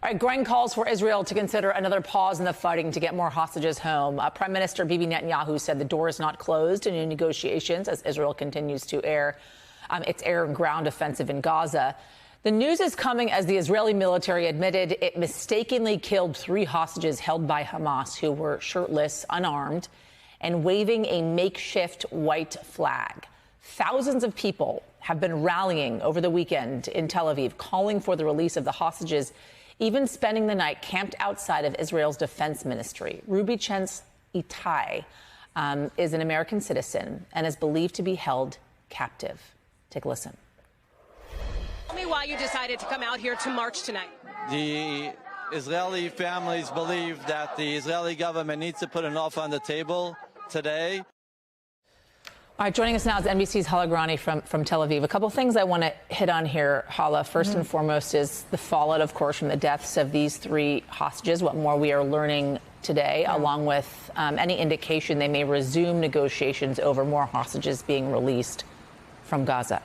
All right, growing calls for Israel to consider another pause in the fighting to get more hostages home. Prime Minister Bibi Netanyahu said the door is not closed in new negotiations as Israel continues to its air and ground offensive in Gaza. The news is coming as the Israeli military admitted it mistakenly killed 3 hostages held by Hamas who were shirtless, unarmed, and waving a makeshift white flag. Thousands of people have been rallying over the weekend in Tel Aviv, calling for the release of the hostages, even spending the night camped outside of Israel's defense ministry. Ruby Chance Itai is an American citizen and is believed to be held captive. Take a listen. Tell me why you decided to come out here to march tonight. The Israeli families believe that the Israeli government needs to put an offer on the table today. All right, joining us now is NBC's Hala Grani from Tel Aviv. A couple of things I want to hit on here, Hala. First and foremost is the fallout, of course, from the deaths of these 3 hostages. What more we are learning today, along with any indication they may resume negotiations over more hostages being released from Gaza.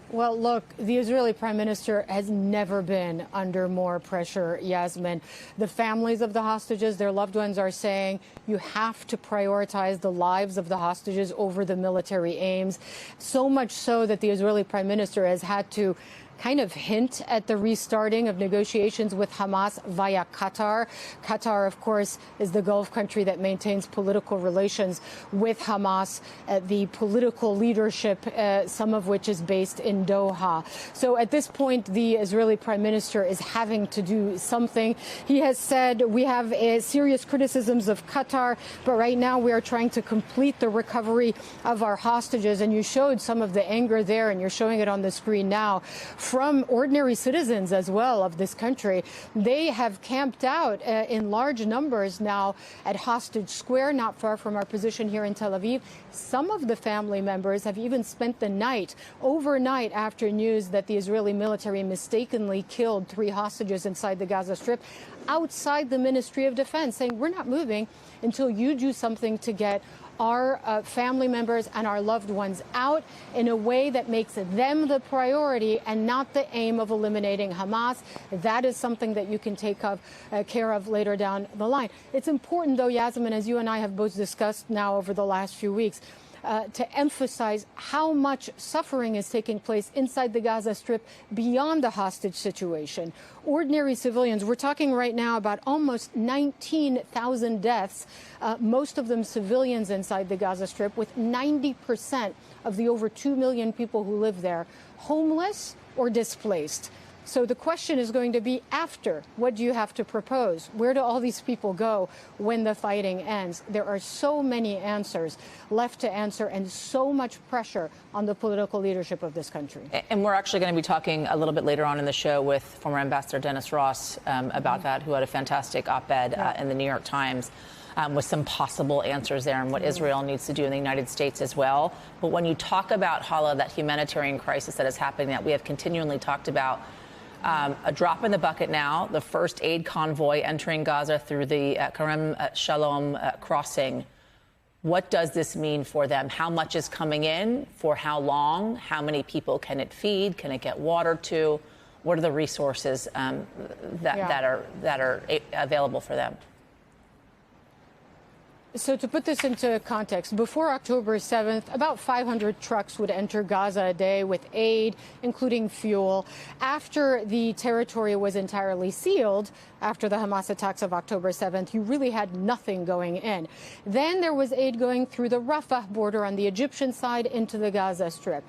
Well, look, the Israeli prime minister has never been under more pressure, Yasmin. The families of the hostages, their loved ones are saying you have to prioritize the lives of the hostages over the military aims. So much so that the Israeli prime minister has had to kind of hint at the restarting of negotiations with Hamas via Qatar. Qatar, of course, is the Gulf country that maintains political relations with Hamas, the political leadership, some of which is based in Doha. So at this point, the Israeli prime minister is having to do something. He has said we have serious criticisms of Qatar, but right now we are trying to complete the recovery of our hostages. And you showed some of the anger there, and you're showing it on the screen now, from ordinary citizens as well of this country. They have camped out in large numbers now at Hostage Square, not far from our position here in Tel Aviv. Some of the family members have even spent the night, overnight, after news that the Israeli military mistakenly killed 3 hostages inside the Gaza Strip, outside the Ministry of Defense, saying we're not moving until you do something to get our family members and our loved ones out in a way that makes them the priority and not the aim of eliminating Hamas. That is something that you can take care of later down the line. It's important, though, Yasmin, as you and I have both discussed now over the last few weeks, to emphasize how much suffering is taking place inside the Gaza Strip beyond the hostage situation. Ordinary civilians, we're talking right now about almost 19,000 deaths, most of them civilians inside the Gaza Strip, with 90% of the over 2 million people who live there homeless or displaced. So the question is going to be after. What do you have to propose? Where do all these people go when the fighting ends? There are so many answers left to answer and so much pressure on the political leadership of this country. And we're actually going to be talking a little bit later on in the show with former Ambassador Dennis Ross about that, who had a fantastic op-ed in the New York Times. With some possible answers there and what Israel needs to do in the United States as well. But when you talk about, Hala, that humanitarian crisis that is happening, that we have continually talked about, a drop in the bucket now, the first aid convoy entering Gaza through the Kerem Shalom crossing. What does this mean for them? How much is coming in? For how long? How many people can it feed? Can it get water to? What are the resources that are available for them? So to put this into context, before October 7th, about 500 trucks would enter Gaza a day with aid, including fuel. After the territory was entirely sealed, after the Hamas attacks of October 7th, you really had nothing going in. Then there was aid going through the Rafah border on the Egyptian side into the Gaza Strip.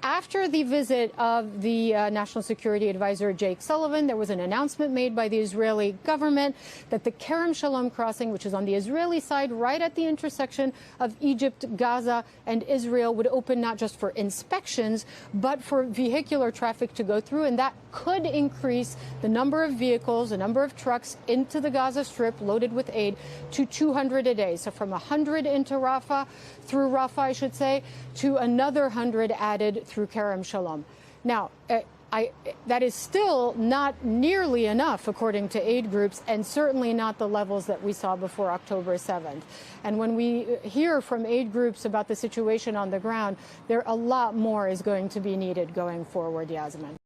After the visit of the National Security Advisor Jake Sullivan, there was an announcement made by the Israeli government that the Kerem Shalom crossing, which is on the Israeli side, right at the intersection of Egypt, Gaza, and Israel, would open not just for inspections, but for vehicular traffic to go through. And that could increase the number of vehicles, the number of trucks into the Gaza Strip loaded with aid to 200 a day. So from 100 into Rafah, through Rafah, I should say, to another 100 added through Kerem Shalom. Now, that is still not nearly enough, according to aid groups, and certainly not the levels that we saw before October 7th. And when we hear from aid groups about the situation on the ground, a lot more is going to be needed going forward, Yasmin.